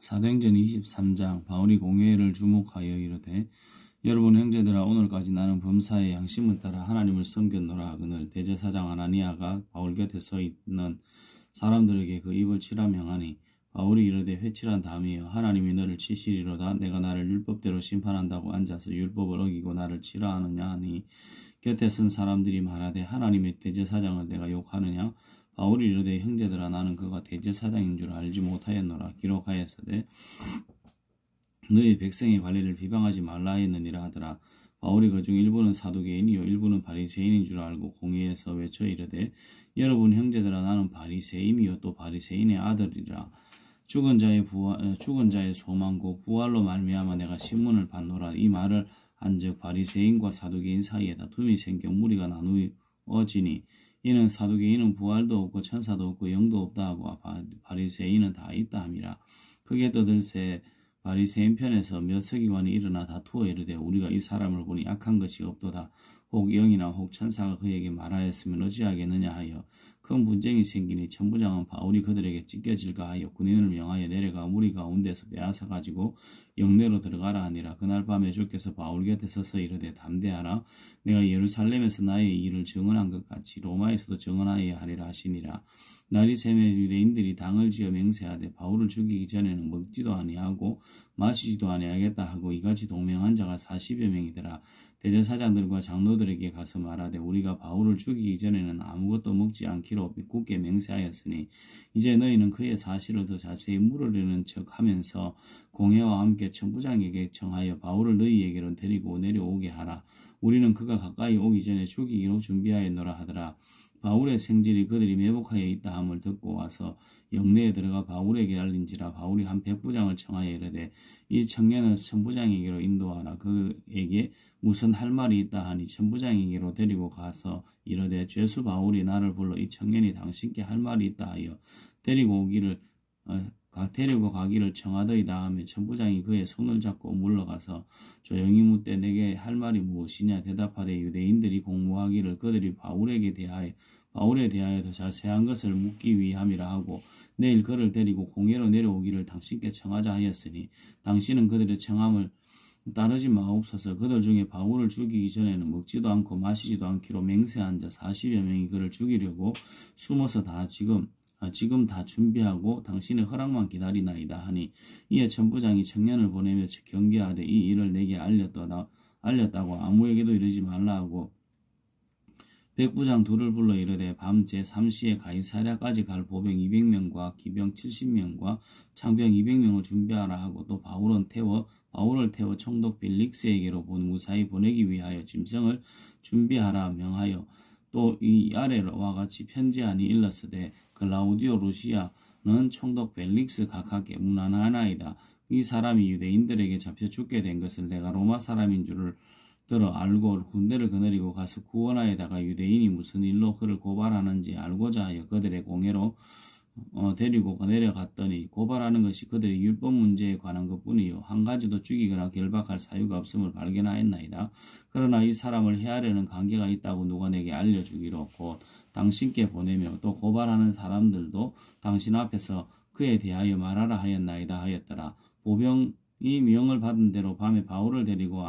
사도행전 23장 바울이 공회를 주목하여 이르되 여러분 형제들아 오늘까지 나는 범사의 양심을 따라 하나님을 섬겼노라 하거늘 대제사장 아나니아가 바울 곁에 서 있는 사람들에게 그 입을 치라 명하니 바울이 이르되 회칠한 담이여 하나님이 너를 치시리로다 내가 나를 율법대로 심판한다고 앉아서 율법을 어기고 나를 치라 하느냐 하니 곁에 쓴 사람들이 말하되 하나님의 대제사장을 내가 욕하느냐 바울이 이르되 형제들아 나는 그가 대제사장인 줄 알지 못하였노라 기록하였으되 너희 백성의 관리를 비방하지 말라 했느니라 하더라. 바울이 그중 일부는 사두개인이요 일부는 바리새인인 줄 알고 공회에서 외쳐 이르되 여러분 형제들아 나는 바리새인이요 또 바리새인의 아들이라. 죽은 자의 소망고 부활로 말미암아 내가 신문을 받노라. 이 말을 한즉 바리새인과 사두개인 사이에 다툼이 생겨 무리가 나누어지니 이는 사두개인은 부활도 없고 천사도 없고 영도 없다 하고 바리새인은 다 있다 함이라. 크게 떠들새 바리새인 편에서 몇 서기관이 일어나 다투어 이르되 우리가 이 사람을 보니 악한 것이 없도다. 혹 영이나 혹 천사가 그에게 말하였으면 어찌하겠느냐 하여 큰 분쟁이 생기니 천부장은 바울이 그들에게 찢겨질까 하여 군인을 명하여 내려가 무리 가운데서 빼앗아 가지고 영내로 들어가라 하니라. 그날 밤에 주께서 바울 곁에 서서 이르되 담대하라. 내가 예루살렘에서 나의 일을 증언한 것 같이 로마에서도 증언하여야 하리라 하시니라. 날이 새매 유대인들이 당을 지어 맹세하되 바울을 죽이기 전에는 먹지도 아니하고 마시지도 아니하겠다 하고 이같이 동맹한 자가 40여 명이더라. 대제사장들과 장로들에게 가서 말하되 우리가 바울을 죽이기 전에는 아무것도 먹지 않기로 굳게 맹세하였으니 이제 너희는 그의 사실을 더 자세히 물으려는 척하면서 공회와 함께 천부장에게 청하여 바울을 너희에게로 데리고 내려오게 하라. 우리는 그가 가까이 오기 전에 죽이기로 준비하였노라 하더라. 바울의 생질이 그들이 매복하여 있다 함을 듣고 와서 영내에 들어가 바울에게 알린지라. 바울이 한 백부장을 청하여 이르되 이 청년을 천부장에게로 인도하라. 그에게 무슨 할 말이 있다 하니 천부장에게로 데리고 가서 이르되 죄수 바울이 나를 불러 이 청년이 당신께 할 말이 있다 하여 데리고 가기를 청하더이다 하며 천부장이 그의 손을 잡고 물러가서 조용히 묻되 내게 할 말이 무엇이냐 대답하되 유대인들이 공모하기를 그들이 바울에 대하여 더 자세한 것을 묻기 위함이라 하고 내일 그를 데리고 공회로 내려오기를 당신께 청하자 하였으니 당신은 그들의 청함을 따르지 마옵소서. 그들 중에 바울을 죽이기 전에는 먹지도 않고 마시지도 않기로 맹세한 자 40여 명이 그를 죽이려고 숨어서 지금 다 준비하고 당신의 허락만 기다리나이다 하니 이에 천부장이 청년을 보내며 경계하되 이 일을 내게 알렸다고 아무에게도 이르지 말라 하고 백부장 둘을 불러 이르되 밤 제3시에 가이사랴까지 갈 보병 200명과 기병 70명과 창병 200명을 준비하라 하고 또 바울을 태워 총독 벨릭스에게로 무사히 보내기 위하여 짐승을 준비하라 명하여 또 이 아래와 같이 편지하니 일렀으되 클라우디오 루시아는 총독 벨릭스 각하께 문안하나이다. 이 사람이 유대인들에게 잡혀 죽게 된 것을 내가 로마 사람인 줄을 들어 알고 군대를 거느리고 가서 구원하에다가 유대인이 무슨 일로 그를 고발하는지 알고자 하여 그들의 공회로 데리고 내려갔더니 고발하는 것이 그들의 율법 문제에 관한 것뿐이요 한 가지도 죽이거나 결박할 사유가 없음을 발견하였나이다. 그러나 이 사람을 해하려는 관계가 있다고 누가 내게 알려주기로 곧 당신께 보내며 또 고발하는 사람들도 당신 앞에서 그에 대하여 말하라 하였나이다 하였더라. 보병이 명을 받은 대로 밤에 바울을 데리고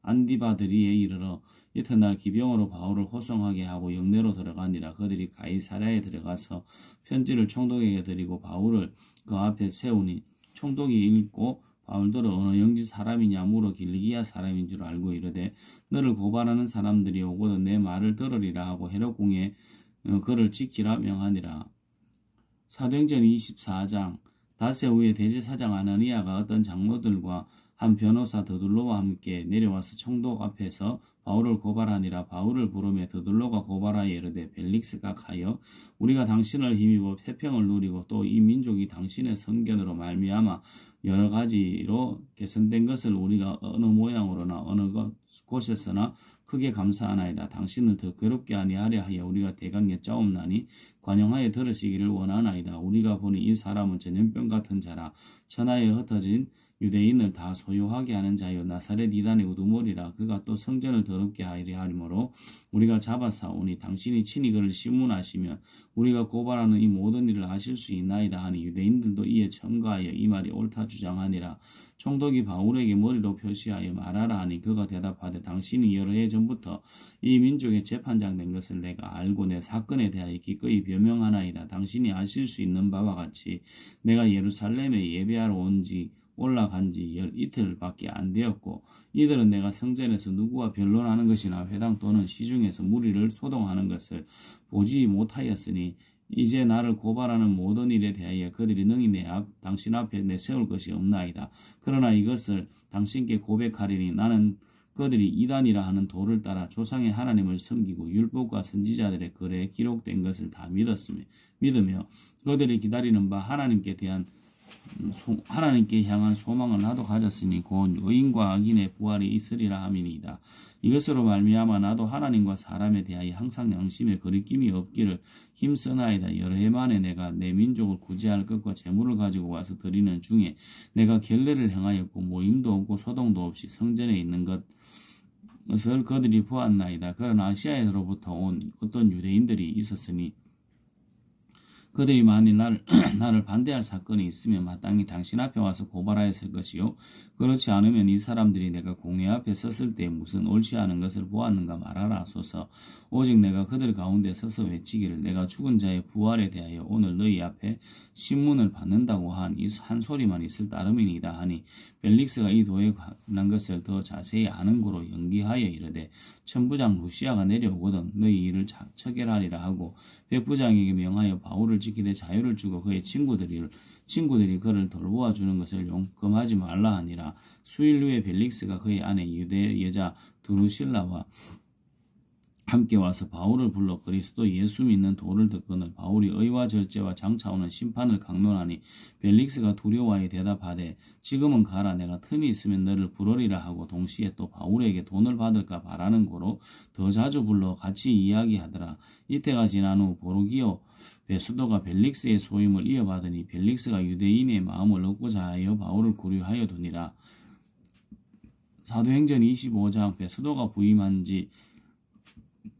안디바드리에 이르러 이튿날 기병으로 바울을 호송하게 하고 영내로 들어가니라. 그들이 가이사랴에 들어가서 편지를 총독에게 드리고 바울을 그 앞에 세우니 총독이 읽고 바울더러 어느 영지 사람이냐 물어 길리기아 사람인 줄 알고 이르되 너를 고발하는 사람들이 오거든 내 말을 들으리라 하고 헤롯궁에 그를 지키라 명하니라. 사도행전 24장 닷새 후에 대제사장 아나니아가 어떤 장로들과 한 변호사 더둘로와 함께 내려와서 총독 앞에서 바울을 고발하니라. 바울을 부르며 더둘로가 고발하여 이르되 벨릭스 각하여 우리가 당신을 힘입어 태평을 누리고 또 이 민족이 당신의 선견으로 말미암아 여러 가지로 개선된 것을 우리가 어느 모양으로나 어느 곳에서나 크게 감사하나이다. 당신을 더 괴롭게 아니하려 하여 우리가 대강 여짜옵나니 관용하여 들으시기를 원하나이다. 우리가 보니 이 사람은 전염병 같은 자라 천하에 흩어진 유대인을 다 소유하게 하는 자요 나사렛 이단의 우두머리라. 그가 또 성전을 더럽게 하리라 하므로 우리가 잡아사오니 당신이 친히 그를 심문하시면 우리가 고발하는 이 모든 일을 하실 수 있나이다 하니 유대인들도 이에 첨가하여 이 말이 옳다 주장하니라. 총독이 바울에게 머리로 표시하여 말하라 하니 그가 대답하되 당신이 여러 해 전부터 이 민족의 재판장 된 것을 내가 알고 내 사건에 대하여 기꺼이 변명하나이다. 당신이 아실 수 있는 바와 같이 내가 예루살렘에 예배하러 올라간 지 이틀밖에 안 되었고 이들은 내가 성전에서 누구와 변론하는 것이나 회당 또는 시중에서 무리를 소동하는 것을 보지 못하였으니 이제 나를 고발하는 모든 일에 대하여 그들이 능히 당신 앞에 내세울 것이 없나이다. 그러나 이것을 당신께 고백하리니 나는 그들이 이단이라 하는 도를 따라 조상의 하나님을 섬기고 율법과 선지자들의 글에 기록된 것을 다 믿으며 그들이 기다리는 바 하나님께 향한 소망을 나도 가졌으니 곧 의인과 악인의 부활이 있으리라 함이니이다. 이것으로 말미암아 나도 하나님과 사람에 대하여 항상 양심에 거리낌이 없기를 힘쓰나이다. 여러 해 만에 내가 내 민족을 구제할 것과 재물을 가지고 와서 드리는 중에 내가 결례를 행하였고 모임도 없고 소동도 없이 성전에 있는 것을 그들이 보았나이다. 그러나 아시아에서로부터 온 어떤 유대인들이 있었으니 그들이 만일 나를 반대할 사건이 있으면 마땅히 당신 앞에 와서 고발하였을 것이요 그렇지 않으면 이 사람들이 내가 공회 앞에 섰을 때 무슨 옳지 않은 것을 보았는가 말하라 하소서. 오직 내가 그들 가운데 서서 외치기를 내가 죽은 자의 부활에 대하여 오늘 너희 앞에 신문을 받는다고 한 소리만 있을 따름이니이다 하니 벨릭스가 이 도에 관한 것을 더 자세히 아는 고로 연기하여 이르되 천부장 루시아가 내려오거든 너희 일을 처결하리라 하고 백부장에게 명하여 바울을 지키되 자유를 주고 그의 친구들이 그를 돌보아 주는 것을 용금하지 말라 하니라. 수일 후에 벨릭스가 그의 아내 유대 여자 두루실라와 함께 와서 바울을 불러 그리스도 예수 믿는 도를 듣거늘 바울이 의와 절제와 장차오는 심판을 강론하니 벨릭스가 두려워하여 대답하되 지금은 가라 내가 틈이 있으면 너를 부르리라 하고 동시에 또 바울에게 돈을 받을까 바라는 고로 더 자주 불러 같이 이야기하더라. 이때가 지난 후 보르기오 베수도가 벨릭스의 소임을 이어받으니 벨릭스가 유대인의 마음을 얻고자 하여 바울을 구류하여 두니라. 사도행전 25장 베수도가 부임한 지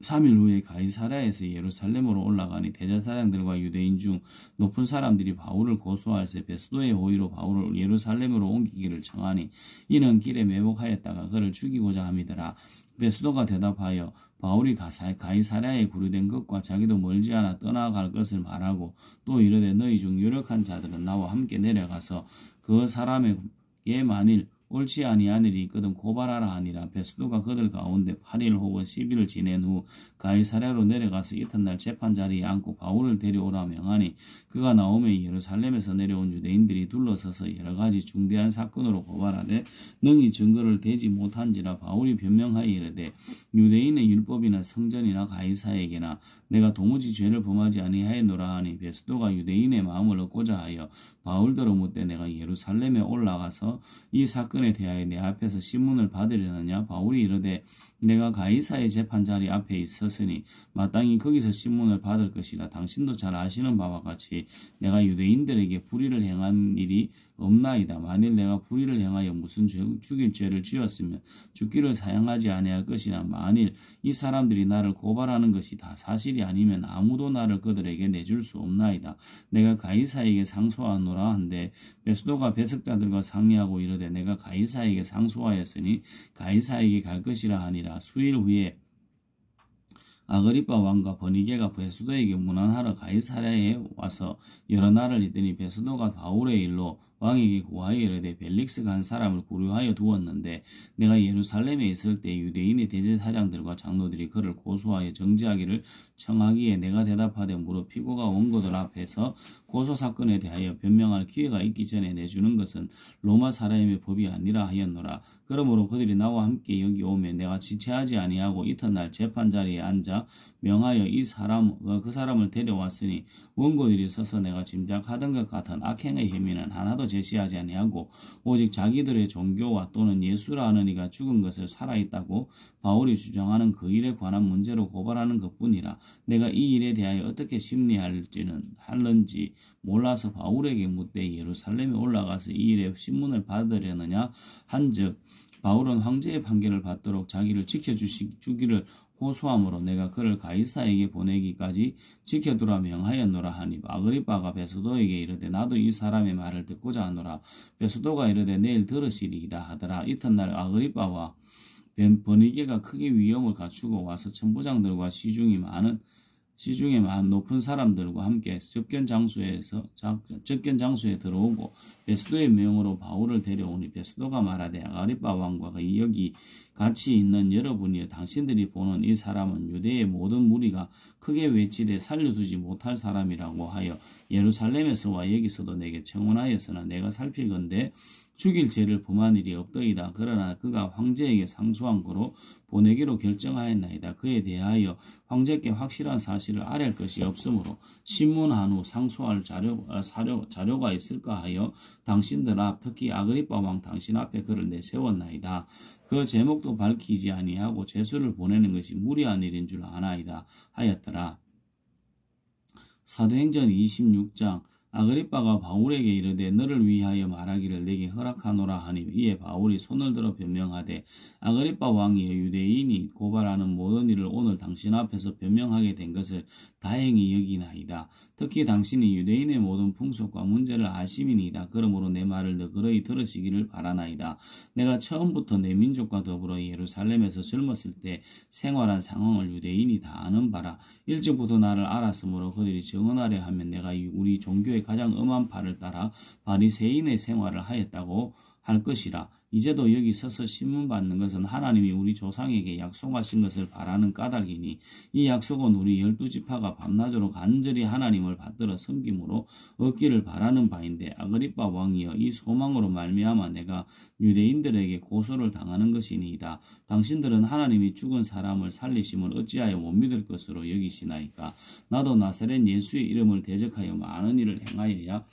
3일 후에 가이사랴에서 예루살렘으로 올라가니 대제사장들과 유대인 중 높은 사람들이 바울을 고소할세 베스도의 호의로 바울을 예루살렘으로 옮기기를 청하니 이는 길에 매복하였다가 그를 죽이고자 함이더라. 베스도가 대답하여 바울이 가이사랴에 구류된 것과 자기도 멀지 않아 떠나갈 것을 말하고 또 이르되 너희 중 유력한 자들은 나와 함께 내려가서 그 사람에게 만일 옳지 아니한 일이 있거든 고발하라 하니라. 베스도가 그들 가운데 8일 혹은 10일을 지낸 후 가이사랴로 내려가서 이튿날 재판 자리에 앉고 바울을 데려오라 명하니 그가 나오매 예루살렘에서 내려온 유대인들이 둘러서서 여러 가지 중대한 사건으로 고발하되 능히 증거를 대지 못한지라. 바울이 변명하여 이르되 유대인의 율법이나 성전이나 가이사에게나 내가 도무지 죄를 범하지 아니하였노라 하니 베스도가 유대인의 마음을 얻고자 하여 바울더러 묻되 내가 예루살렘에 올라가서 이 사건에 대하여 내 앞에서 신문을 받으려느냐. 바울이 이르되 내가 가이사의 재판 자리 앞에 있었으니 마땅히 거기서 신문을 받을 것이라. 당신도 잘 아시는 바와 같이 내가 유대인들에게 불의를 행한 일이 없나이다. 만일 내가 불의를 행하여 무슨 죽일 죄를 지었으면 죽기를 사용하지 아니할 것이나 만일 이 사람들이 나를 고발하는 것이 다 사실이 아니면 아무도 나를 그들에게 내줄 수 없나이다. 내가 가이사에게 상소하노라 한데 베스도가 배석자들과 상의하고 이르되 내가 가이사에게 상소하였으니 가이사에게 갈 것이라 하니라. 수일 후에 아그리빠 왕과 버니게가 베스도에게 문안하러 가이사랴에 와서 여러 날을 있더니 베스도가 바울의 일로 왕에게 고하여 이르되 벨릭스가 한 사람을 구류하여 두었는데 내가 예루살렘에 있을 때 유대인의 대제사장들과 장로들이 그를 고소하여 정지하기를 청하기에 내가 대답하되 무릇 피고가 원고들 앞에서 고소 사건에 대하여 변명할 기회가 있기 전에 내주는 것은 로마 사람의 법이 아니라 하였노라. 그러므로 그들이 나와 함께 여기 오면 내가 지체하지 아니하고 이튿날 재판 자리에 앉아 명하여 그 사람을 데려왔으니 원고들이 서서 내가 짐작하던 것 같은 악행의 혐의는 하나도 제시하지 아니하고 오직 자기들의 종교와 또는 예수라 하는 이가 죽은 것을 살아있다고 바울이 주장하는 그 일에 관한 문제로 고발하는 것뿐이라. 내가 이 일에 대하여 어떻게 심리할는지 몰라서 바울에게 묻되 예루살렘에 올라가서 이 일에 신문을 받으려느냐 한즉 바울은 황제의 판결을 받도록 자기를 지켜주기를 호소함으로 내가 그를 가이사에게 보내기까지 지켜두라 명하였노라 하니 아그리빠가 베스도에게 이르되 나도 이 사람의 말을 듣고자 하노라. 베스도가 이르되 내일 들으시리이다 하더라. 이튿날 아그리빠와 버니게가 크게 위험을 갖추고 와서 천부장들과 시중에 많은 높은 사람들과 함께 접견 장소에 들어오고 베스도의 명으로 바울을 데려오니 베스도가 말하되 아그리빠 왕과 여기 같이 있는 여러분이여 당신들이 보는 이 사람은 유대의 모든 무리가 크게 외치되 살려두지 못할 사람이라고 하여 예루살렘에서와 여기서도 내게 청원하였으나 내가 살필건대 죽일 죄를 범한 일이 없더이다. 그러나 그가 황제에게 상소한 거로 보내기로 결정하였나이다. 그에 대하여 황제께 확실한 사실을 아뢰할 것이 없으므로 신문한 후 상소할 자료가 있을까 하여 당신들 앞 특히 아그리빠 왕 당신 앞에 그를 내세웠나이다. 그 제목도 밝히지 아니하고 죄수를 보내는 것이 무리한 일인 줄 아나이다 하였더라. 사도행전 26장 아그리빠가 바울에게 이르되 너를 위하여 말하기를 내게 허락하노라 하니 이에 바울이 손을 들어 변명하되 아그리빠 왕이여 유대인이 고발하는 모든 일을 오늘 당신 앞에서 변명하게 된 것을 다행히 여기나이다. 특히 당신이 유대인의 모든 풍속과 문제를 아심이니이다. 그러므로 내 말을 너그러이 들으시기를 바라나이다. 내가 처음부터 내 민족과 더불어 예루살렘에서 젊었을 때 생활한 상황을 유대인이 다 아는 바라. 일찍부터 나를 알았으므로 그들이 증언하려 하면 내가 우리 종교의 가장 엄한 바를 따라 바리새인의 생활을 하였다고 할 것이라. 이제도 여기 서서 신문 받는 것은 하나님이 우리 조상에게 약속하신 것을 바라는 까닭이니 이 약속은 우리 12지파가 밤낮으로 간절히 하나님을 받들어 섬김으로 얻기를 바라는 바인데 아그리빠 왕이여 이 소망으로 말미암아 내가 유대인들에게 고소를 당하는 것이니이다. 당신들은 하나님이 죽은 사람을 살리심을 어찌하여 못 믿을 것으로 여기시나이까. 나도 나사렛 예수의 이름을 대적하여 많은 일을 행하여야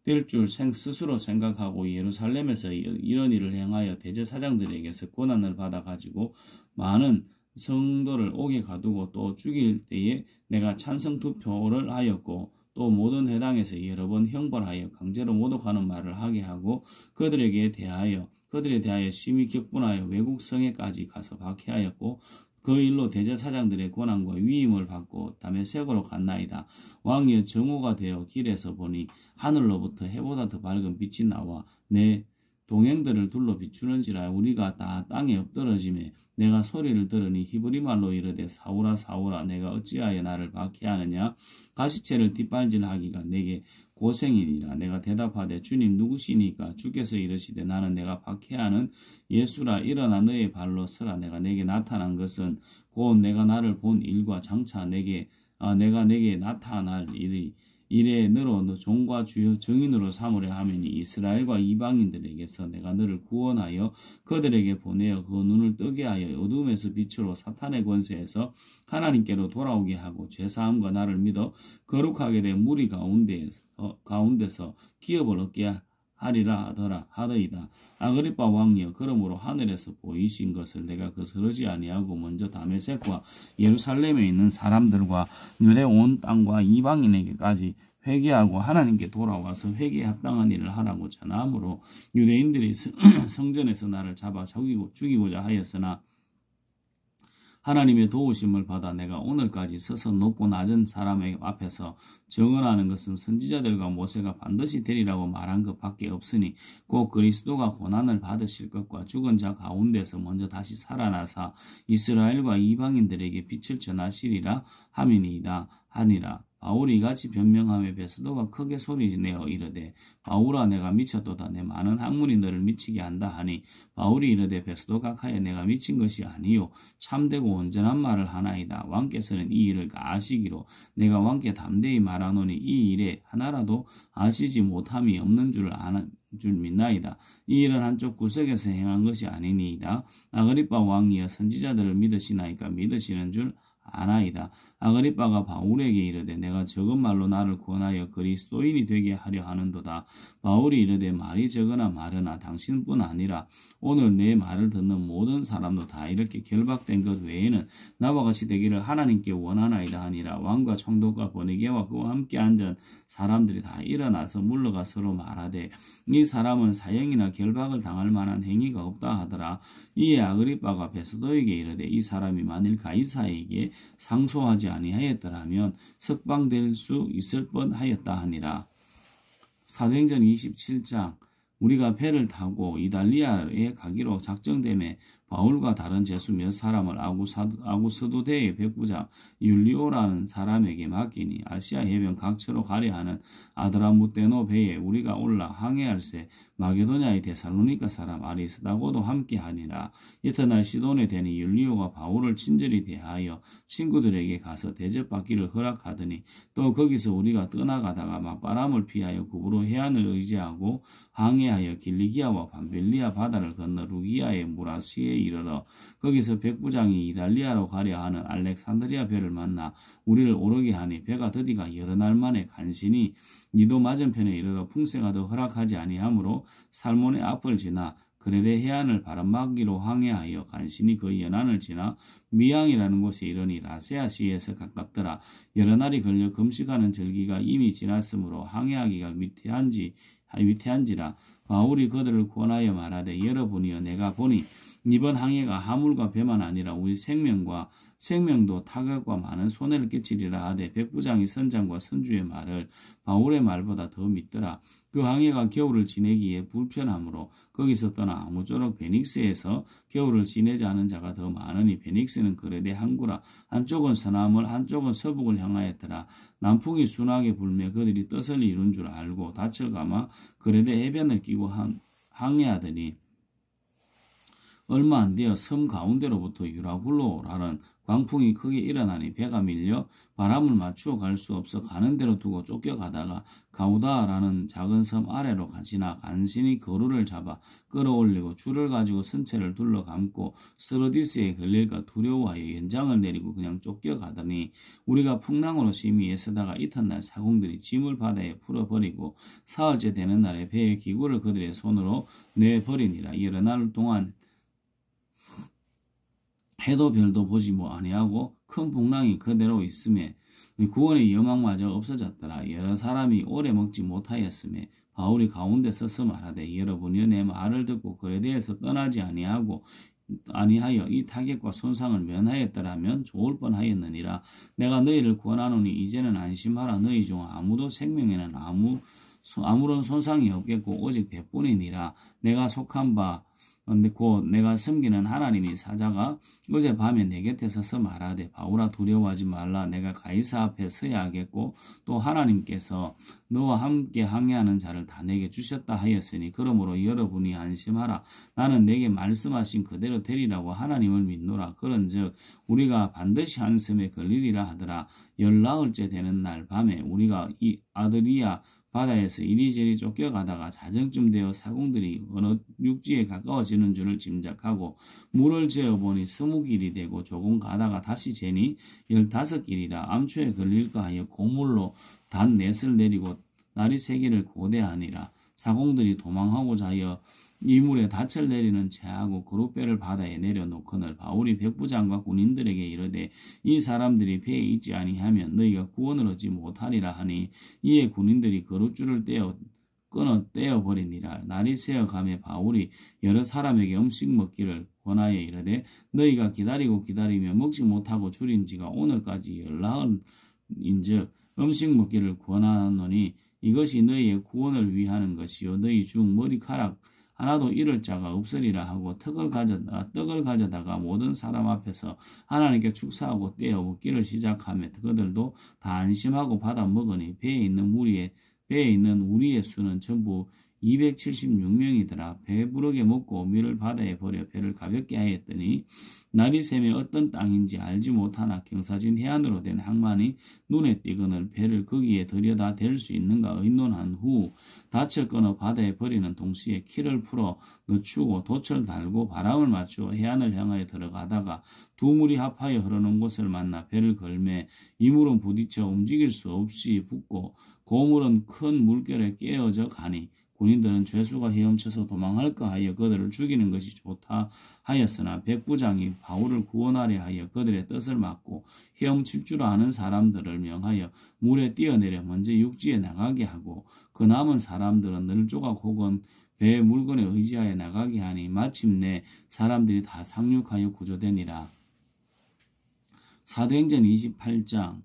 될 줄 스스로 생각하고 예루살렘에서 이런 일을 행하여 대제사장들에게서 고난을 받아가지고 많은 성도를 옥에 가두고 또 죽일 때에 내가 찬성 투표를 하였고 또 모든 회당에서 여러 번 형벌하여 강제로 모독하는 말을 하게 하고 그들에 대하여 심히 격분하여 외국 성에까지 가서 박해하였고 그 일로 대제사장들의 권한과 위임을 받고 다메섹으로 갔나이다. 왕이여 정오가 되어 길에서 보니 하늘로부터 해보다 더 밝은 빛이 나와 내 동행들을 둘러 비추는지라. 우리가 다 땅에 엎드러지매 내가 소리를 들으니 히브리말로 이르되 사울아 사울아 내가 어찌하여 나를 박해하느냐. 가시체를 뒷발질하기가 내게 고생이니라. 내가 대답하되 주님 누구시니까. 주께서 이르시되 나는 내가 박해하는 예수라. 일어나 너의 발로 서라. 내게 나타난 것은 곧 내가 나를 본 일과 장차 내가 내게 나타날 일에 너로 너 종과 주요 증인으로 삼으려 하매니 이스라엘과 이방인들에게서 내가 너를 구원하여 그들에게 보내어 그 눈을 뜨게 하여 어둠에서 빛으로 사탄의 권세에서 하나님께로 돌아오게 하고 죄사함과 나를 믿어 거룩하게 된 무리 가운데서 기업을 얻게 하리라 하더이다. 아그리빠 왕이여 그러므로 하늘에서 보이신 것을 내가 거스르지 아니하고 먼저 다메섹과 예루살렘에 있는 사람들과 유대 온 땅과 이방인에게까지 회개하고 하나님께 돌아와서 회개에 합당한 일을 하라고 전하므로 유대인들이 성전에서 나를 잡아 죽이고자 하였으나 하나님의 도우심을 받아 내가 오늘까지 서서 높고 낮은 사람의 앞에서 증언하는 것은 선지자들과 모세가 반드시 되리라고 말한 것밖에 없으니 곧 그리스도가 고난을 받으실 것과 죽은 자 가운데서 먼저 다시 살아나사 이스라엘과 이방인들에게 빛을 전하시리라 함이니이다 하니라. 바울이 이같이 변명하며 베스도가 크게 소리내어 이르되 바울아 내가 미쳤도다. 내 많은 학문이 너를 미치게 한다 하니 바울이 이르되 베스도가 하여 내가 미친 것이 아니요 참되고 온전한 말을 하나이다. 왕께서는 이 일을 아시기로 내가 왕께 담대히 말하노니 이 일에 하나라도 아시지 못함이 없는 줄 아는 줄 믿나이다. 이 일은 한쪽 구석에서 행한 것이 아니니이다. 아그리빠 왕이여 선지자들을 믿으시나이까 믿으시는 줄 아나이다. 아그리빠가 바울에게 이르되 내가 적은 말로 나를 권하여 그리스도인이 되게 하려 하는도다. 바울이 이르되 말이 적으나 많으나 당신뿐 아니라 오늘 내 말을 듣는 모든 사람도 다 이렇게 결박된 것 외에는 나와 같이 되기를 하나님께 원하나이다 하니라. 왕과 총독과 버니게와 그와 함께 앉은 사람들이 다 일어나서 물러가 서로 말하되 이 사람은 사형이나 결박을 당할 만한 행위가 없다 하더라. 이에 아그리빠가 베스도에게 이르되 이 사람이 만일 가이사에게 상소하지 아니하였더라면 석방될 수 있을 뻔하였다 하니라. 사도행전 27장 우리가 배를 타고 이달리아에 가기로 작정됨에 바울과 다른 제수 몇 사람을 아구스도대의 백부장 율리오라는 사람에게 맡기니 아시아 해변 각처로 가려 하는 아드라무테노 배에 우리가 올라 항해할새 마게도냐의 데살로니가 사람 아리스다고도 함께하니라. 이튿날 시돈에 대니 율리오가 바울을 친절히 대하여 친구들에게 가서 대접받기를 허락하더니 또 거기서 우리가 떠나가다가 막바람을 피하여 구부로 해안을 의지하고 항해하여 길리기아와 밤빌리아 바다를 건너 루기아의 무라시에 이르러 거기서 백부장이 이달리아로 가려 하는 알렉산드리아 배를 만나 우리를 오르게 하니 배가 드디가 여러 날 만에 간신히 니도 맞은편에 이르러 풍세가도 허락하지 아니하므로 살몬의 앞을 지나 그레데 해안을 바람막이로 항해하여 간신히 그 연안을 지나 미양이라는 곳에 이르니 라세아시에서 가깝더라. 여러 날이 걸려 금식하는 절기가 이미 지났으므로 항해하기가 위태한지라. 바울이 그들을 권하여 말하되 여러분이여 내가 보니 이번 항해가 하물과 배만 아니라 우리 생명도 타격과 많은 손해를 끼치리라 하되 백부장이 선장과 선주의 말을 바울의 말보다 더 믿더라. 그 항해가 겨울을 지내기에 불편하므로 거기서 떠나 아무쪼록 베닉스에서 겨울을 지내자 하는 자가 더 많으니 베닉스는 그레데 항구라. 한쪽은 서남을 한쪽은 서북을 향하였더라. 남풍이 순하게 불며 그들이 뜻을 이룬 줄 알고 닻을 감아 그레데 해변을 끼고 항해하더니 얼마 안 되어 섬 가운데로부터 유라굴로라는 광풍이 크게 일어나니 배가 밀려 바람을 맞추어 갈 수 없어 가는 대로 두고 쫓겨가다가 가우다라는 작은 섬 아래로 지나 간신히 거루를 잡아 끌어올리고 줄을 가지고 선체를 둘러감고 스르디스에 걸릴까 두려워하여 연장을 내리고 그냥 쫓겨가더니 우리가 풍랑으로 심히 애쓰다가 이튿날 사공들이 짐을 바다에 풀어버리고 사흘째 되는 날에 배의 기구를 그들의 손으로 내버리니라. 여러 날 동안 해도 별도 보지 아니하고 큰 풍랑이 그대로 있음에 구원의 여망마저 없어졌더라. 여러 사람이 오래 먹지 못하였음에 바울이 가운데 서서 말하되 여러분이 내 말을 듣고 그레데에서 떠나지 아니하여 이 타격과 손상을 면하였더라면 좋을 뻔하였느니라. 내가 너희를 권하노니 이제는 안심하라. 너희 중 아무도 생명에는 아무런 손상이 없겠고 오직 배뿐이니라. 내가 속한 바 곧 내가 섬기는 하나님이 사자가 어젯밤에 내 곁에 서서 말하되 바울아 두려워하지 말라. 내가 가이사 앞에 서야 하겠고 또 하나님께서 너와 함께 항해하는 자를 다 내게 주셨다 하였으니 그러므로 여러분이 안심하라. 나는 내게 말씀하신 그대로 되리라고 하나님을 믿노라. 그런즉 우리가 반드시 한 섬에 걸리리라 하더라. 14일째 되는 날 밤에 우리가 이 아드리아 바다에서 이리저리 쫓겨가다가 자정쯤 되어 사공들이 어느 육지에 가까워지는 줄을 짐작하고 물을 재어보니 20길이 되고 조금 가다가 다시 재니 15길이라 암초에 걸릴까 하여 고물로 단 넷을 내리고 날이 새기를 고대하니라. 사공들이 도망하고자 하여 이물에 닻을 내리는 채하고 그룹배를 바다에 내려놓거늘 바울이 백부장과 군인들에게 이르되 이 사람들이 배에 있지 아니하면 너희가 구원을 얻지 못하리라 하니 이에 군인들이 그룹줄을 끊어 떼어버리니라. 날이 새어가며 바울이 여러 사람에게 음식 먹기를 권하여 이르되 너희가 기다리며 먹지 못하고 줄인 지가 오늘까지 열나흘인즉 음식 먹기를 권하노니 이것이 너희의 구원을 위하는 것이요 너희 중 머리카락 하나도 잃을 자가 없으리라 하고 떡을 가져다가 모든 사람 앞에서 하나님께 축사하고 떼어 먹기를 시작하며 그들도 다 안심하고 받아 먹으니 배에 있는 우리의 수는 전부 276명이더라. 배부르게 먹고 밀을 바다에 버려 배를 가볍게 하였더니 날이 새며 어떤 땅인지 알지 못하나 경사진 해안으로 된 항만이 눈에 띄거늘 배를 거기에 들여다 댈 수 있는가 의논한 후 닻을 끊어 바다에 버리는 동시에 키를 풀어 늦추고 돛을 달고 바람을 맞추어 해안을 향하여 들어가다가 두 물이 합하여 흐르는 곳을 만나 배를 걸매 이 물은 부딪혀 움직일 수 없이 붓고 고물은 큰 물결에 깨어져 가니 군인들은 죄수가 헤엄쳐서 도망할까 하여 그들을 죽이는 것이 좋다 하였으나 백부장이 바울을 구원하려 하여 그들의 뜻을 막고 헤엄칠 줄 아는 사람들을 명하여 물에 뛰어내려 먼저 육지에 나가게 하고 그 남은 사람들은 널조각 혹은 배 물건에 의지하여 나가게 하니 마침내 사람들이 다 상륙하여 구조되니라. 사도행전 28장.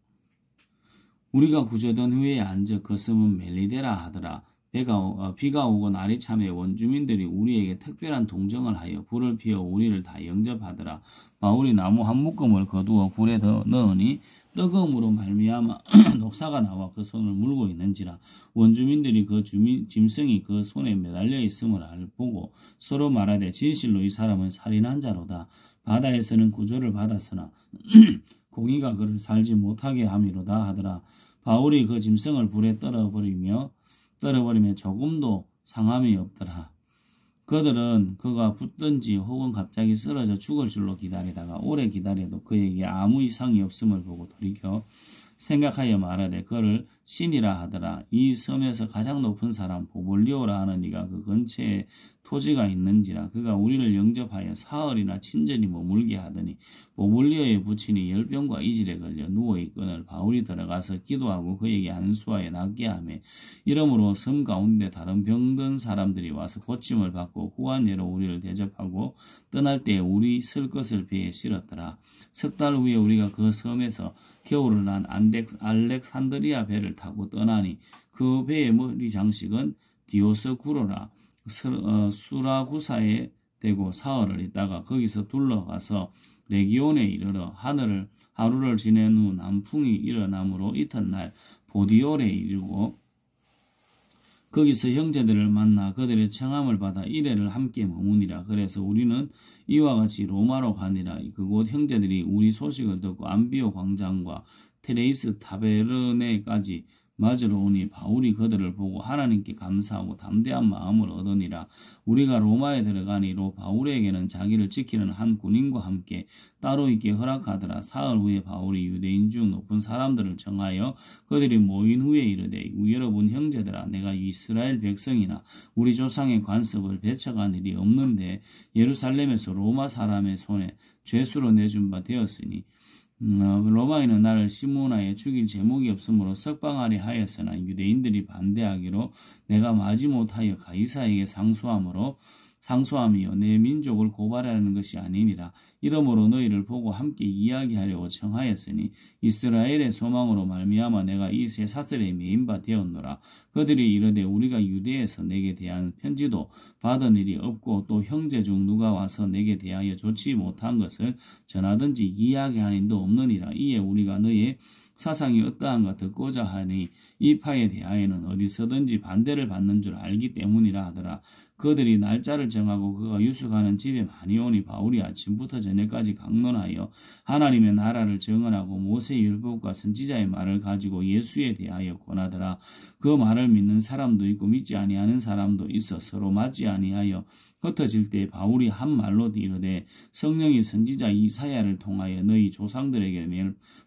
우리가 구조된 후에 앉아 그 섬은 멜리데라 하더라. 비가 오고 날이 참에 원주민들이 우리에게 특별한 동정을 하여 불을 피워 우리를 다 영접하더라. 바울이 나무 한 묶음을 거두어 불에 넣으니 뜨거움으로 말미암아 녹사가 나와 그 손을 물고 있는지라. 원주민들이 그 짐승이 그 손에 매달려 있음을 보고 서로 말하되 진실로 이 사람은 살인한 자로다. 바다에서는 구조를 받았으나 공의가 그를 살지 못하게 함이로다 하더라. 바울이 그 짐승을 불에 떨어버리며 조금도 상함이 없더라. 그들은 그가 붙든지 혹은 갑자기 쓰러져 죽을 줄로 기다리다가 오래 기다려도 그에게 아무 이상이 없음을 보고 돌이켜 생각하여 말하되 그를 신이라 하더라. 이 섬에서 가장 높은 사람 보볼리오라 하는 이가 그 근처에 토지가 있는지라. 그가 우리를 영접하여 사흘이나 친절히 머물게 하더니 보볼리오의 부친이 열병과 이질에 걸려 누워있거늘 바울이 들어가서 기도하고 그에게 안수하여 낫게 하며 이러므로 섬 가운데 다른 병든 사람들이 와서 고침을 받고 후한예로 우리를 대접하고 떠날 때에 우리 쓸 것을 배에 실었더라. 석 달 후에 우리가 그 섬에서 겨울을 난 알렉산드리아 배를 타고 떠나니 그 배의 머리 장식은 디오스구로라 수라구사에 대고 사흘을 있다가 거기서 둘러가서 레기온에 이르러 하루를 지낸 후 남풍이 일어나므로 이튿날 보디올에 이르고 거기서 형제들을 만나 그들의 청함을 받아 이래를 함께 머무니라. 그래서 우리는 이와 같이 로마로 가니라. 그곳 형제들이 우리 소식을 듣고 안비오 광장과 테레이스 타베르네까지 맞으러 오니 바울이 그들을 보고 하나님께 감사하고 담대한 마음을 얻으니라. 우리가 로마에 들어가니로 바울에게는 자기를 지키는 한 군인과 함께 따로 있게 허락하더라. 사흘 후에 바울이 유대인 중 높은 사람들을 정하여 그들이 모인 후에 이르되 여러분 형제들아 내가 이스라엘 백성이나 우리 조상의 관습을 배척한 일이 없는데 예루살렘에서 로마 사람의 손에 죄수로 내준 바 되었으니 로마인은 나를 시므나에 죽일 제목이 없으므로 석방하려 하였으나 유대인들이 반대하기로 내가 마지못하여 가이사에게 상소함이요 내 민족을 고발하는 것이 아니니라. 이러므로 너희를 보고 함께 이야기하려고 청하였으니 이스라엘의 소망으로 말미암아 내가 이 세 사슬에 매인 바 되었노라. 그들이 이르되 우리가 유대에서 내게 대한 편지도 받은 일이 없고 또 형제 중 누가 와서 내게 대하여 좋지 못한 것을 전하든지 이야기한 일도 없느니라. 이에 우리가 너의 사상이 어떠한가 듣고자 하니 이 파에 대하여는 어디서든지 반대를 받는 줄 알기 때문이라 하더라. 그들이 날짜를 정하고 그가 유숙하는 집에 많이 오니 바울이 아침부터 저녁까지 강론하여 하나님의 나라를 증언하고 모세의 율법과 선지자의 말을 가지고 예수에 대하여 권하더라. 그 말을 믿는 사람도 있고 믿지 아니하는 사람도 있어 서로 맞지 아니하여 흩어질 때 바울이 한 말로 이르되 성령이 선지자 이사야를 통하여 너희 조상들에게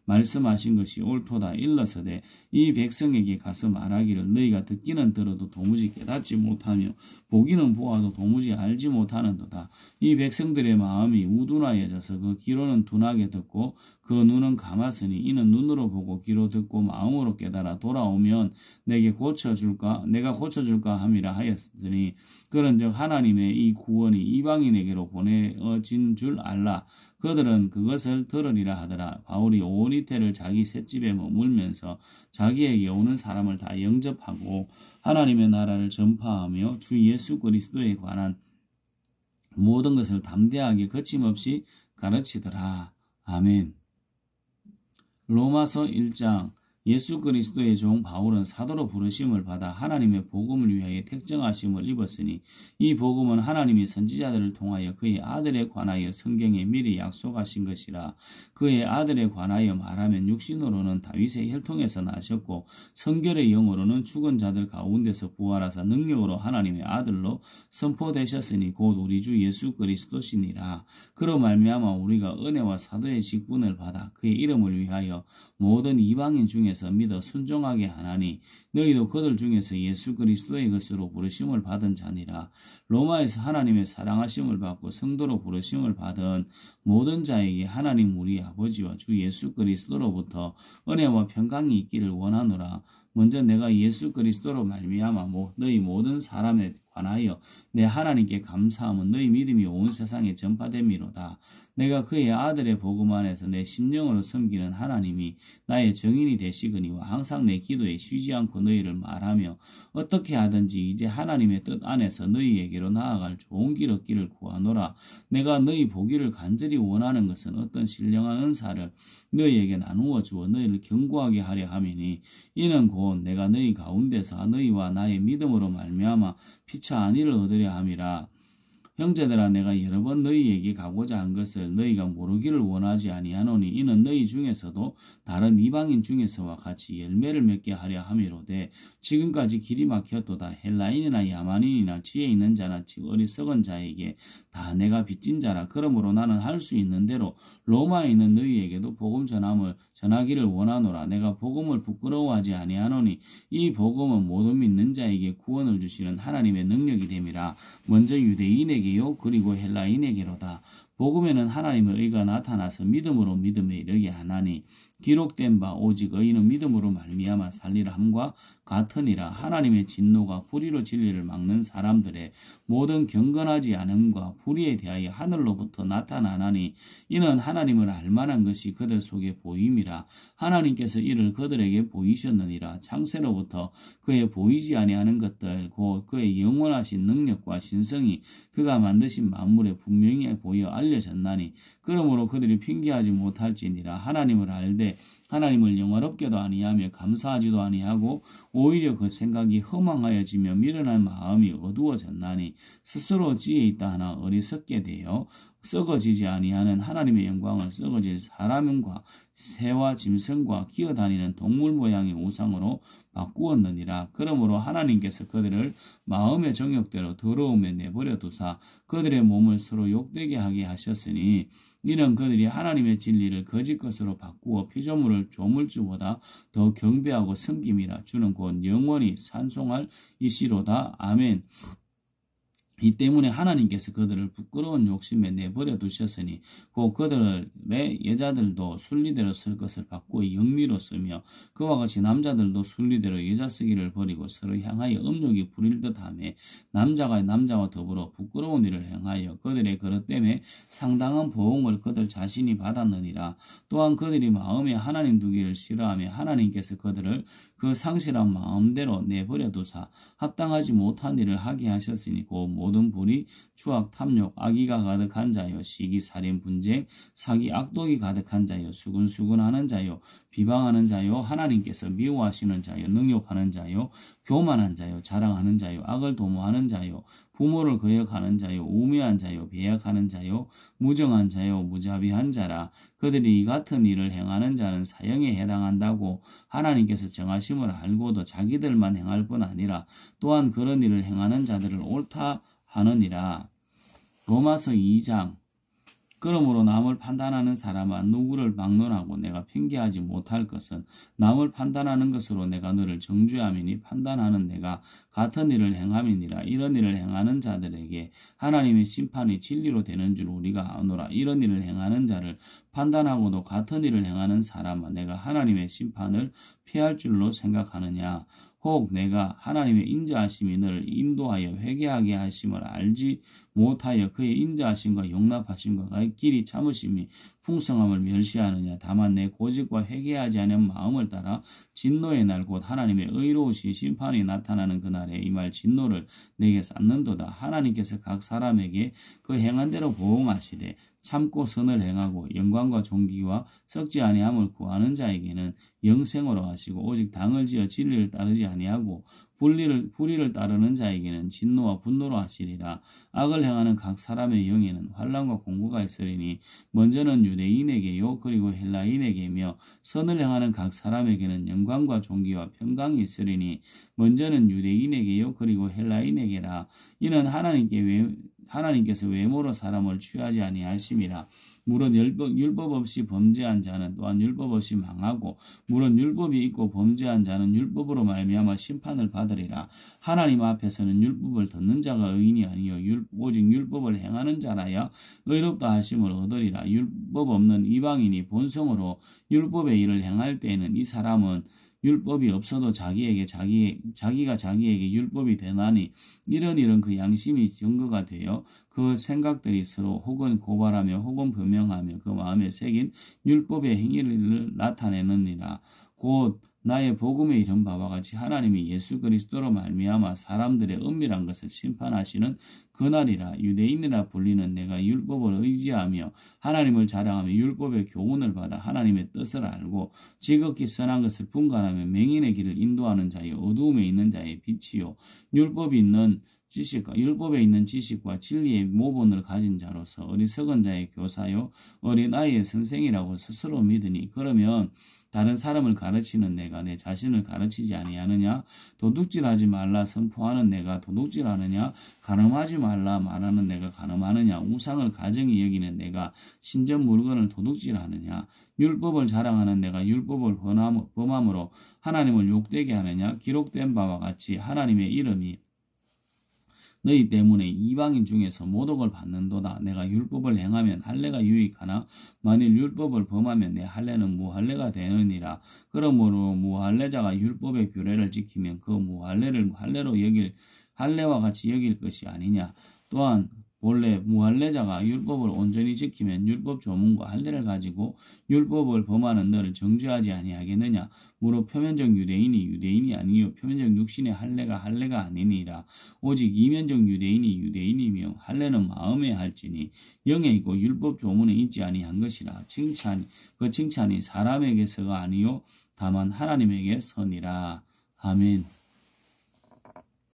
말씀하신 것이 옳도다. 일러서되 이 백성에게 가서 말하기를 너희가 듣기는 들어도 도무지 깨닫지 못하며 보기는 보아도 도무지 알지 못하는도다. 이 백성들의 마음이 우둔하여져서 그 귀로는 둔하게 듣고 그 눈은 감았으니 이는 눈으로 보고 귀로 듣고 마음으로 깨달아 돌아오면 내가 고쳐줄까 함이라 하였으니 그런즉 하나님의 이 구원이 이방인에게로 보내어진 줄 알라. 그들은 그것을 들으리라 하더라. 바울이 온 이태를 자기 셋집에 머물면서 자기에게 오는 사람을 다 영접하고 하나님의 나라를 전파하며 주 예수 그리스도에 관한 모든 것을 담대하게 거침없이 가르치더라. 아멘. 로마서 1장. 예수 그리스도의 종 바울은 사도로 부르심을 받아 하나님의 복음을 위하여 택정하심을 입었으니 이 복음은 하나님이 선지자들을 통하여 그의 아들에 관하여 성경에 미리 약속하신 것이라. 그의 아들에 관하여 말하면 육신으로는 다윗의 혈통에서 나셨고 성결의 영으로는 죽은 자들 가운데서 부활하사 능력으로 하나님의 아들로 선포되셨으니 곧 우리 주 예수 그리스도시니라. 그로 말미암아 우리가 은혜와 사도의 직분을 받아 그의 이름을 위하여 모든 이방인 중에서 믿어 순종하게 하나니 너희도 그들 중에서 예수 그리스도의 것으로 부르심을 받은 자니라. 로마에서 하나님의 사랑하심을 받고 성도로 부르심을 받은 모든 자에게 하나님 우리 아버지와 주 예수 그리스도로부터 은혜와 평강이 있기를 원하노라. 먼저 내가 예수 그리스도로 말미암아 너희 모든 사람에 관하여 내 하나님께 감사함은 너희 믿음이 온 세상에 전파됨이로다. 내가 그의 아들의 복음 안에서 내 심령으로 섬기는 하나님이 나의 정인이 되시거니와 항상 내 기도에 쉬지 않고 너희를 말하며 어떻게 하든지 이제 하나님의 뜻 안에서 너희에게로 나아갈 좋은 길 얻기를 구하노라. 내가 너희 보기를 간절히 원하는 것은 어떤 신령한 은사를 너희에게 나누어 주어 너희를 견고하게 하려 함이니 이는 곧 내가 너희 가운데서 너희와 나의 믿음으로 말미암아 피차 안위를 얻으려 함이라. 형제들아 내가 여러 번 너희에게 가고자 한 것을 너희가 모르기를 원하지 아니하노니 이는 너희 중에서도 다른 이방인 중에서와 같이 열매를 맺게 하려 함이로되 지금까지 길이 막혔도다. 헬라인이나 야만인이나 지혜 있는 자나 어리석은 자에게 다 내가 빚진 자라. 그러므로 나는 할 수 있는 대로 로마에 있는 너희에게도 복음 전함을 전하기를 원하노라. 내가 복음을 부끄러워하지 아니하노니 이 복음은 모든 믿는 자에게 구원을 주시는 하나님의 능력이 됨이라. 먼저 유대인에게요 그리고 헬라인에게로다. 복음에는 하나님의 의가 나타나서 믿음으로 믿음에 이르게 하나니 기록된 바 오직 의인은 믿음으로 말미암아 살리라 함과 같으니라. 하나님의 진노가 불의로 진리를 막는 사람들의 모든 경건하지 않음과 불의에 대하여 하늘로부터 나타나나니 이는 하나님을 알만한 것이 그들 속에 보임이라. 하나님께서 이를 그들에게 보이셨느니라. 창세로부터 그의 보이지 아니하는 것들 곧 그의 영원하신 능력과 신성이 그가 만드신 만물에 분명히 보여 알려졌나니 그러므로 그들이 핑계하지 못할지니라. 하나님을 알되 하나님을 영화롭게도 아니하며 감사하지도 아니하고 오히려 그 생각이 허망하여지며 미련한 마음이 어두워졌나니 스스로 지혜 있다 하나 어리석게 되어 썩어지지 아니하는 하나님의 영광을 썩어질 사람과 새와 짐승과 기어다니는 동물 모양의 우상으로 바꾸었느니라. 그러므로 하나님께서 그들을 마음의 정욕대로 더러움에 내버려 두사 그들의 몸을 서로 욕되게 하게 하셨으니 이는 그들이 하나님의 진리를 거짓 것으로 바꾸어 피조물을 조물주보다 더 경배하고 섬김이라. 주는 곧 영원히 찬송할 이시로다. 아멘. 이 때문에 하나님께서 그들을 부끄러운 욕심에 내버려 두셨으니 곧 그들의 여자들도 순리대로 쓸 것을 바꾸어 영리로 쓰며 그와 같이 남자들도 순리대로 여자 쓰기를 버리고 서로 향하여 음욕이 부릴 듯하며 남자가 남자와 더불어 부끄러운 일을 행하여 그들의 그릇 때문에 상당한 보응을 그들 자신이 받았느니라. 또한 그들이 마음에 하나님 두기를 싫어하며 하나님께서 그들을 그 상실한 마음대로 내버려 두사 합당하지 못한 일을 하게 하셨으니 곧 모든 불의, 추악, 탐욕, 악의가 가득한 자요, 시기, 살인, 분쟁, 사기, 악독이 가득한 자요, 수근수근하는 자요, 비방하는 자요, 하나님께서 미워하시는 자요, 능욕하는 자요, 교만한 자요, 자랑하는 자요, 악을 도모하는 자요, 부모를 거역하는 자요, 우매한 자요, 배약하는 자요, 무정한 자요, 무자비한 자라. 그들이 이 같은 일을 행하는 자는 사형에 해당한다고 하나님께서 정하심을 알고도 자기들만 행할 뿐 아니라 또한 그런 일을 행하는 자들을 옳다 하느니라. 로마서 2장. 그러므로 남을 판단하는 사람아 누구를 막론하고 내가 핑계하지 못할 것은 남을 판단하는 것으로 내가 너를 정죄함이니 판단하는 내가 같은 일을 행함이니라. 이런 일을 행하는 자들에게 하나님의 심판이 진리로 되는 줄 우리가 아노라. 이런 일을 행하는 자를 판단하고도 같은 일을 행하는 사람아 내가 하나님의 심판을 피할 줄로 생각하느냐. 혹 내가 하나님의 인자하심이 너를 인도하여 회개하게 하심을 알지 못하여 그의 인자하심과 용납하심과 길이 참으심이 풍성함을 멸시하느냐. 다만 내 고집과 회개하지 않은 마음을 따라 진노의 날 곧 하나님의 의로우신 심판이 나타나는 그날에 임할 진노를 내게 쌓는도다. 하나님께서 각 사람에게 그 행한 대로 보응하시되 참고 선을 행하고 영광과 존귀와 썩지 아니함을 구하는 자에게는 영생으로 하시고 오직 당을 지어 진리를 따르지 아니하고 불의를 따르는 자에게는 진노와 분노로 하시리라. 악을 행하는 각 사람의 영에는 환난과 공고가 있으리니 먼저는 유대인에게요 그리고 헬라인에게며 선을 행하는 각 사람에게는 영광과 존귀와 평강이 있으리니 먼저는 유대인에게요 그리고 헬라인에게라. 이는 하나님께서 외모로 사람을 취하지 아니하심이라. 물론 율법 없이 범죄한 자는 또한 율법 없이 망하고 물론 율법이 있고 범죄한 자는 율법으로 말미암아 심판을 받으리라. 하나님 앞에서는 율법을 듣는 자가 의인이 아니요 오직 율법을 행하는 자라야 의롭다 하심을 얻으리라. 율법 없는 이방인이 본성으로 율법의 일을 행할 때에는 이 사람은 율법이 없어도 자기가 자기에게 율법이 되나니 이런 일은 그 양심이 증거가 되어 그 생각들이 서로 혹은 고발하며 혹은 변명하며 그 마음에 새긴 율법의 행위를 나타내느니라. 곧 나의 복음에 이른 바와 같이 하나님이 예수 그리스도로 말미암아 사람들의 은밀한 것을 심판하시는 그날이라. 유대인이라 불리는 내가 율법을 의지하며 하나님을 자랑하며 율법의 교훈을 받아 하나님의 뜻을 알고 지극히 선한 것을 분간하며 맹인의 길을 인도하는 자여 어두움에 있는 자의 빛이요 율법에 있는 지식과 진리의 모본을 가진 자로서 어리석은 자의 교사요 어린아이의 선생이라고 스스로 믿으니 그러면 다른 사람을 가르치는 내가 내 자신을 가르치지 아니하느냐? 도둑질하지 말라 선포하는 내가 도둑질하느냐? 간음하지 말라 말하는 내가 간음하느냐? 우상을 가정히 여기는 내가 신전 물건을 도둑질하느냐? 율법을 자랑하는 내가 율법을 범함으로 하나님을 욕되게 하느냐? 기록된 바와 같이 하나님의 이름이 너희 때문에 이방인 중에서 모독을 받는도다. 내가 율법을 행하면 할례가 유익하나 만일 율법을 범하면 내 할례는 무할례가 되느니라. 그러므로 무할례자가 율법의 규례를 지키면 그 무할례를 할례와 같이 여길 것이 아니냐. 또한 본래 무할례자가 율법을 온전히 지키면 율법 조문과 할례를 가지고 율법을 범하는 너를 정죄하지 아니하겠느냐. 무릇 표면적 유대인이 아니요 표면적 육신의 할례가 아니니라. 오직 이면적 유대인이 유대인이며 할례는 마음에 할지니 영에 있고 율법 조문에 있지 아니한 것이라. 그 칭찬이 사람에게서가 아니요 다만 하나님에게 선이라. 아멘.